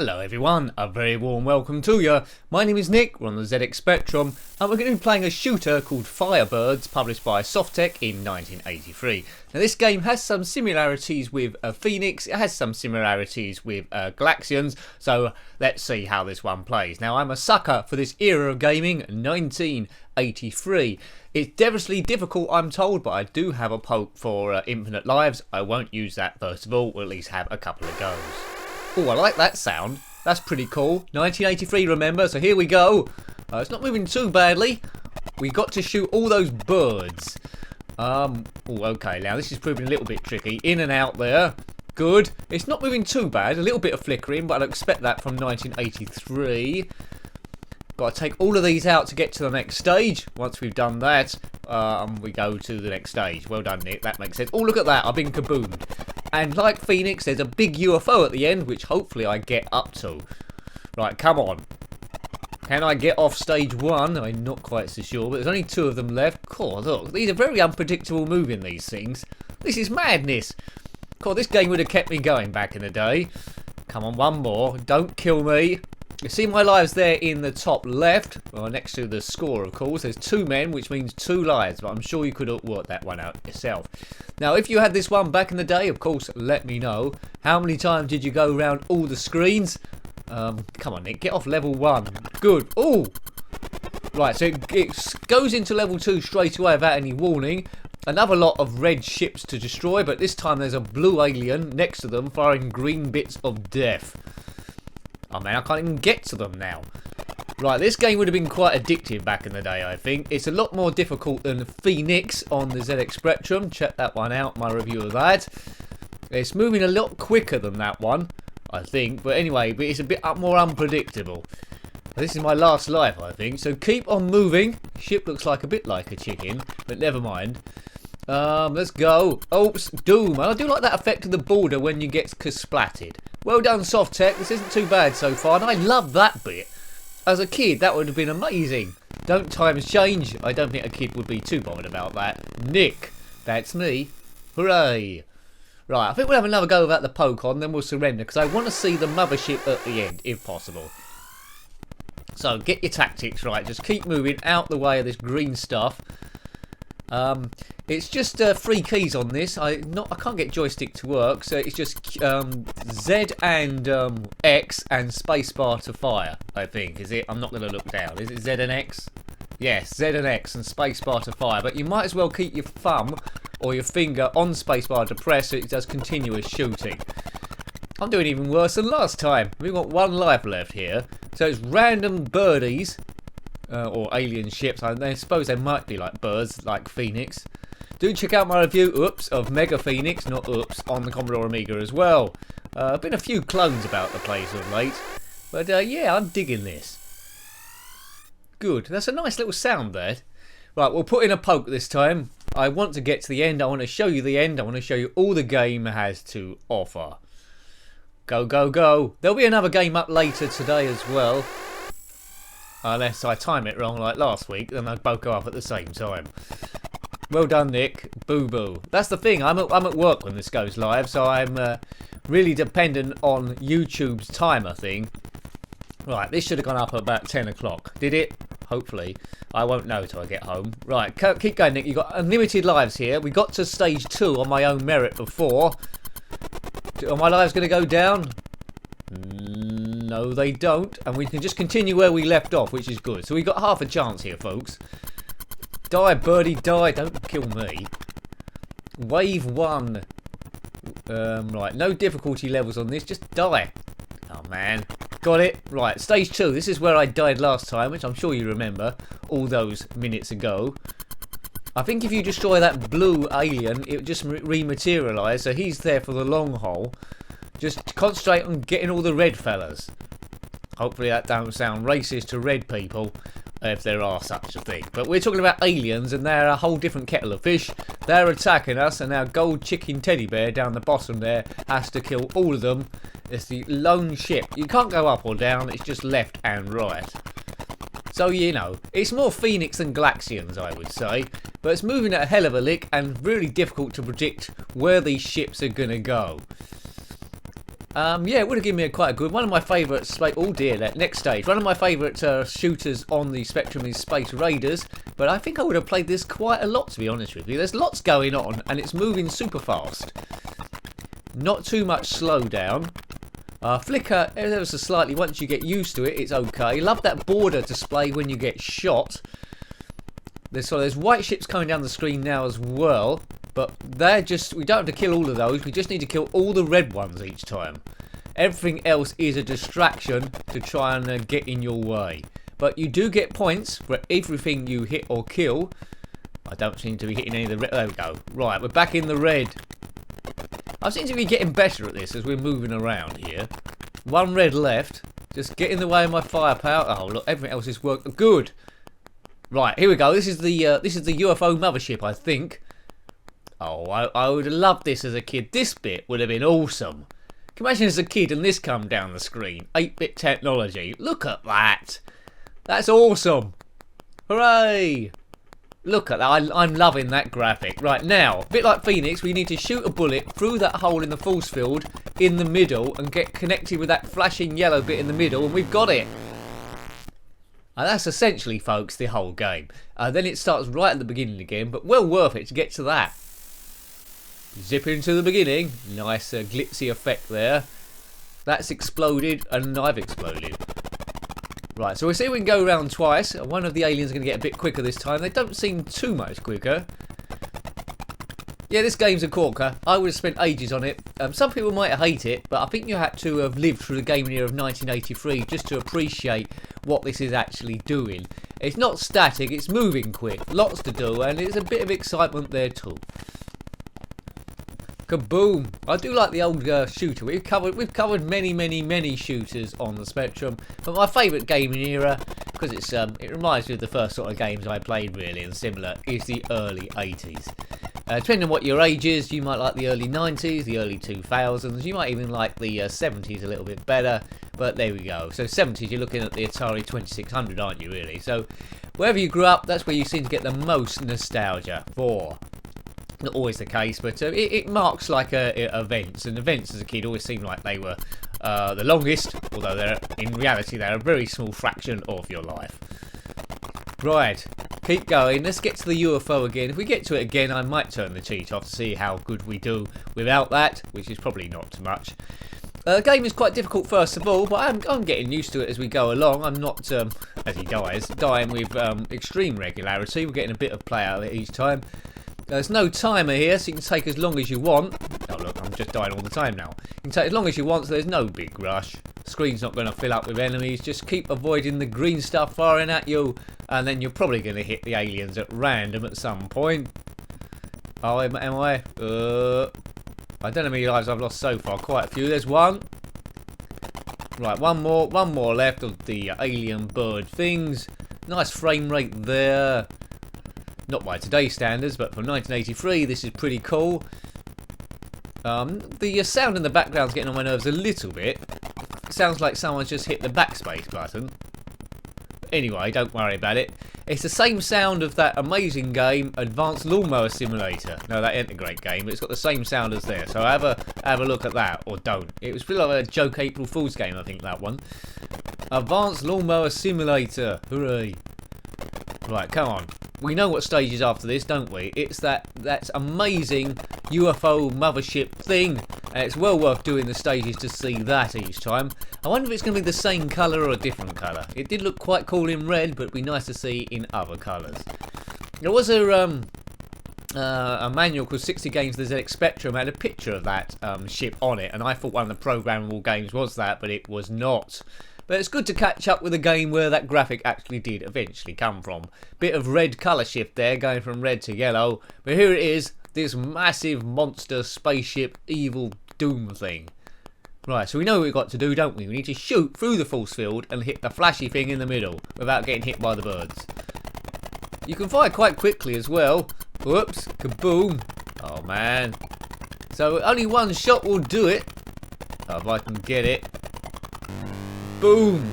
Hello everyone, a very warm welcome to you. My name is Nick, we're on the ZX Spectrum, and we're going to be playing a shooter called Firebirds, published by Softek in 1983. Now this game has some similarities with Phoenix, it has some similarities with Galaxians, so let's see how this one plays. Now I'm a sucker for this era of gaming, 1983. It's devilishly difficult, I'm told, but I do have a poke for infinite lives. I won't use that first of all, or at least have a couple of goes. Oh, I like that sound. That's pretty cool. 1983, remember? So here we go. It's not moving too badly. We got to shoot all those birds. Oh, okay. Now this is proving a little bit tricky. In and out there. Good. It's not moving too bad. A little bit of flickering, but I'd expect that from 1983. Got to take all of these out to get to the next stage. Once we've done that, we go to the next stage. Well done, Nick. That makes sense. Oh, look at that. I've been kaboomed. And like Phoenix, there's a big UFO at the end, which hopefully I get up to. Right, come on. Can I get off stage one? I'm not quite so sure, but there's only two of them left. Cool, look, these are very unpredictable moving, these things. This is madness. Cool, this game would have kept me going back in the day. Come on, one more. Don't kill me. You see my lives there in the top left, well, next to the score, of course. There's two men, which means 2 lives, but I'm sure you could have worked that one out yourself. Now, if you had this one back in the day, of course, let me know. How many times did you go around all the screens? Come on, Nick, get off level 1. Good. Oh! Right, so it goes into level 2 straight away without any warning. Another lot of red ships to destroy, but this time there's a blue alien next to them firing green bits of death. Oh man, I can't even get to them now. Right, this game would have been quite addictive back in the day, I think. It's a lot more difficult than Phoenix on the ZX Spectrum. Check that one out, my review of that. It's moving a lot quicker than that one, I think. But anyway, it's a bit more unpredictable. This is my last life, I think. So keep on moving. Ship looks like a bit like a chicken, but never mind. Let's go. Oops, doom. And I do like that effect of the border when you get splatted. Well done, Softek. This isn't too bad so far, and I love that bit. As a kid, that would have been amazing. Don't times change? I don't think a kid would be too bothered about that. Nick, that's me. Hooray. Right, I think we'll have another go without the poke on, then we'll surrender, because I want to see the Mothership at the end, if possible. So, get your tactics right. Just keep moving out the way of this green stuff. It's just 3 keys on this. I can't get joystick to work, so it's just Z and X and spacebar to fire, I think. Is it? I'm not going to look down. Is it Z and X? Yes, Z and X and spacebar to fire. But you might as well keep your thumb or your finger on spacebar to press so it does continuous shooting. I'm doing even worse than last time. We've got 1 life left here. So it's random birdies. Or alien ships. I suppose they might be like birds, like Phoenix. Do check out my review, of Mega Phoenix, not on the Commodore Amiga as well. Been a few clones about the place of late. But yeah, I'm digging this. Good. That's a nice little sound there. Right, we'll put in a poke this time. I want to get to the end. I want to show you the end. I want to show you all the game has to offer. Go, go, go. There'll be another game up later today as well. Unless I time it wrong like last week, then they'd both go up at the same time. Well done, Nick. Boo boo. That's the thing. I'm at work when this goes live, so I'm really dependent on YouTube's timer thing. Right, this should have gone up at about 10 o'clock. Did it? Hopefully. I won't know till I get home. Right, keep going, Nick. You've got unlimited lives here. We got to stage 2 on my own merit before. Are my lives going to go down? No, they don't. And we can just continue where we left off, which is good. So we've got half a chance here, folks. Die, birdie, die. Don't kill me. Wave 1. Right, no difficulty levels on this. Just die. Oh, man. Got it. Right, stage 2. This is where I died last time, which I'm sure you remember all those minutes ago. I think if you destroy that blue alien, it would just rematerialise. So he's there for the long haul. Just concentrate on getting all the red fellas. Hopefully that don't sound racist to red people, if there are such a thing. But we're talking about aliens, and they're a whole different kettle of fish. They're attacking us, and our gold chicken teddy bear down the bottom there has to kill all of them. It's the lone ship. You can't go up or down, it's just left and right. So, you know, it's more Phoenix than Galaxians, I would say. But it's moving at a hell of a lick, and really difficult to predict where these ships are going to go. Yeah, it would have given me quite a good one. Of my favourite oh dear, that next stage. One of my favourite shooters on the Spectrum is Space Raiders, but I think I would have played this quite a lot, to be honest with you. There's lots going on, and it's moving super fast. Not too much slowdown. Flicker ever so slightly. Once you get used to it, it's okay. Love that border display when you get shot. There's white ships coming down the screen now as well. But they're just, we don't have to kill all of those, we just need to kill all the red ones each time. Everything else is a distraction to try and get in your way. But you do get points for everything you hit or kill. I don't seem to be hitting any of the red. There we go. Right, we're back in the red. I seem to be getting better at this as we're moving around here. One red left. Just get in the way of my firepower. Oh look, everything else is working. Good. Right, here we go. This is the UFO mothership, I think. Oh, I would have loved this as a kid. This bit would have been awesome. Can you imagine as a kid and this come down the screen? 8-bit technology. Look at that. That's awesome. Hooray. Look at that. I'm loving that graphic. Right, now, a bit like Phoenix, we need to shoot a bullet through that hole in the force field in the middle and get connected with that flashing yellow bit in the middle, and we've got it. And that's essentially, folks, the whole game. Then it starts right at the beginning again, but well worth it to get to that. Zip into the beginning. Nice glitzy effect there. That's exploded and I've exploded. Right, so we'll see if we can go around twice. One of the aliens are going to get a bit quicker this time. They don't seem too much quicker. Yeah, this game's a corker. I would have spent ages on it. Some people might hate it, but I think you had to have lived through the gaming era of 1983 just to appreciate what this is actually doing. It's not static, it's moving quick. Lots to do, and there's a bit of excitement there too. Kaboom! I do like the old shooter. We've covered many shooters on the Spectrum, but my favourite gaming era, because it reminds me of the first sort of games I played really and similar, is the early 80s. Depending on what your age is, you might like the early 90s, the early 2000s, you might even like the 70s a little bit better, but there we go. So 70s, you're looking at the Atari 2600, aren't you really? So wherever you grew up, that's where you seem to get the most nostalgia for. Not always the case, but it marks like events, and events as a kid always seemed like they were the longest, although in reality they're a very small fraction of your life. Right, keep going. Let's get to the UFO again. If we get to it again, I might turn the cheat off to see how good we do without that, which is probably not too much. The game is quite difficult first of all, but I'm getting used to it as we go along. I'm not, as he dies, dying with extreme regularity. We're getting a bit of play out of it each time. There's no timer here, so you can take as long as you want. Oh look, I'm just dying all the time now. You can take as long as you want, so there's no big rush. The screen's not going to fill up with enemies. Just keep avoiding the green stuff firing at you, and then you're probably going to hit the aliens at random at some point. Oh, am I? I don't know how many lives I've lost so far. Quite a few. There's one. Right, one more left of the alien bird things. Nice frame rate there. Not by today's standards, but from 1983, this is pretty cool. The sound in the background's getting on my nerves a little bit. It sounds like someone's just hit the backspace button. Anyway, don't worry about it. It's the same sound of that amazing game, Advanced Lawnmower Simulator. No, that ain't a great game, but it's got the same sound as there. So have a look at that, or don't. It was pretty like a joke April Fool's game, I think, that one. Advanced Lawnmower Simulator. Hooray. Right, come on. We know what stage is after this, don't we? It's that's amazing UFO mothership thing, and it's well worth doing the stages to see that each time. I wonder if it's going to be the same colour or a different colour. It did look quite cool in red, but it'd be nice to see in other colours. There was a manual called 60 Games of the ZX Spectrum, had a picture of that ship on it, and I thought one of the programmable games was that, but it was not. But it's good to catch up with a game where that graphic actually did eventually come from. Bit of red colour shift there, going from red to yellow. But here it is, this massive monster spaceship evil doom thing. Right, so we know what we've got to do, don't we? We need to shoot through the force field and hit the flashy thing in the middle without getting hit by the birds. You can fire quite quickly as well. Whoops, kaboom. Oh man. So only one shot will do it. Oh, if I can get it. Boom!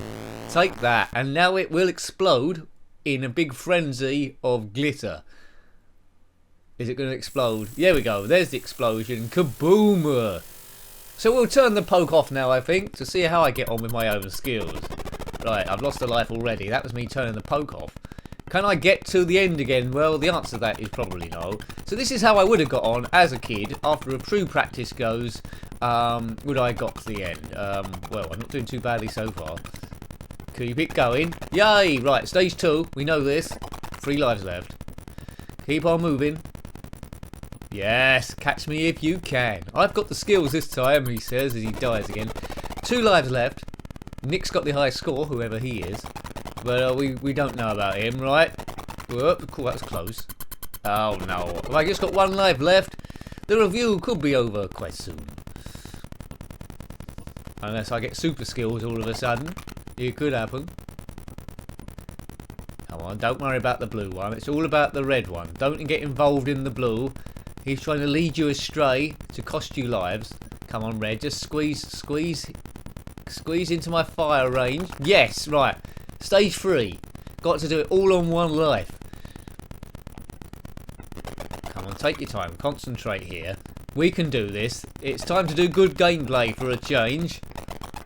Take that, and now it will explode in a big frenzy of glitter. Is it going to explode? There we go, there's the explosion. Kaboom! So we'll turn the poke off now, I think, to see how I get on with my own skills. Right, I've lost a life already. That was me turning the poke off. Can I get to the end again? Well, the answer to that is probably no. So this is how I would have got on as a kid. After a true practice goes, would I got to the end? Well, I'm not doing too badly so far. Keep it going. Yay! Right, stage 2. We know this. 3 lives left. Keep on moving. Yes, catch me if you can. I've got the skills this time, he says as he dies again. 2 lives left. Nick's got the highest score, whoever he is. But we don't know about him, right? Whoop, cool, that was close. Oh no, have I just got 1 life left? The review could be over quite soon. Unless I get super skills all of a sudden. It could happen. Come on, don't worry about the blue one. It's all about the red one. Don't get involved in the blue. He's trying to lead you astray to cost you lives. Come on, red, just squeeze into my fire range. Yes, right. Stage 3. Got to do it all on 1 life. Come on, take your time. Concentrate here. We can do this. It's time to do good gameplay for a change.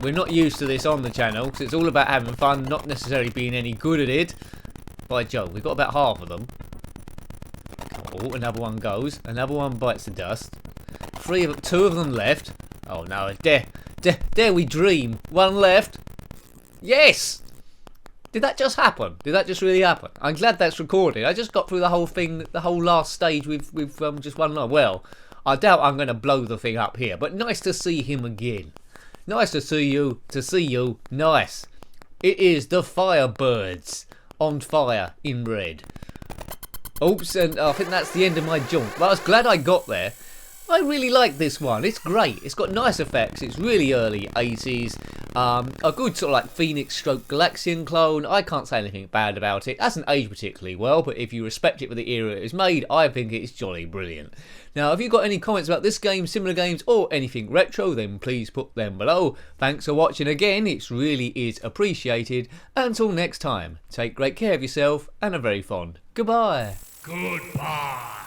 We're not used to this on the channel, because it's all about having fun, not necessarily being any good at it. By Jove, we've got about half of them. Oh, another one goes. Another one bites the dust. 2 of them left. Oh no, dare we dream. 1 left. Yes! Did that just happen? Did that just really happen? I'm glad that's recorded. I just got through the whole thing, the whole last stage with just 1 life. Well, I doubt I'm going to blow the thing up here, but nice to see him again. Nice to see you. Nice. It is the Firebirds on fire in red. Oops, and I think that's the end of my jump. But I was glad I got there. I really like this one. It's great. It's got nice effects. It's really early 80s. A good sort of like Phoenix stroke Galaxian clone. I can't say anything bad about it. It hasn't aged particularly well, but if you respect it for the era it was made, I think it's jolly brilliant. Now, if you've got any comments about this game, similar games, or anything retro, then please put them below. Thanks for watching again. It really is appreciated. Until next time, take great care of yourself and a very fond goodbye. Goodbye.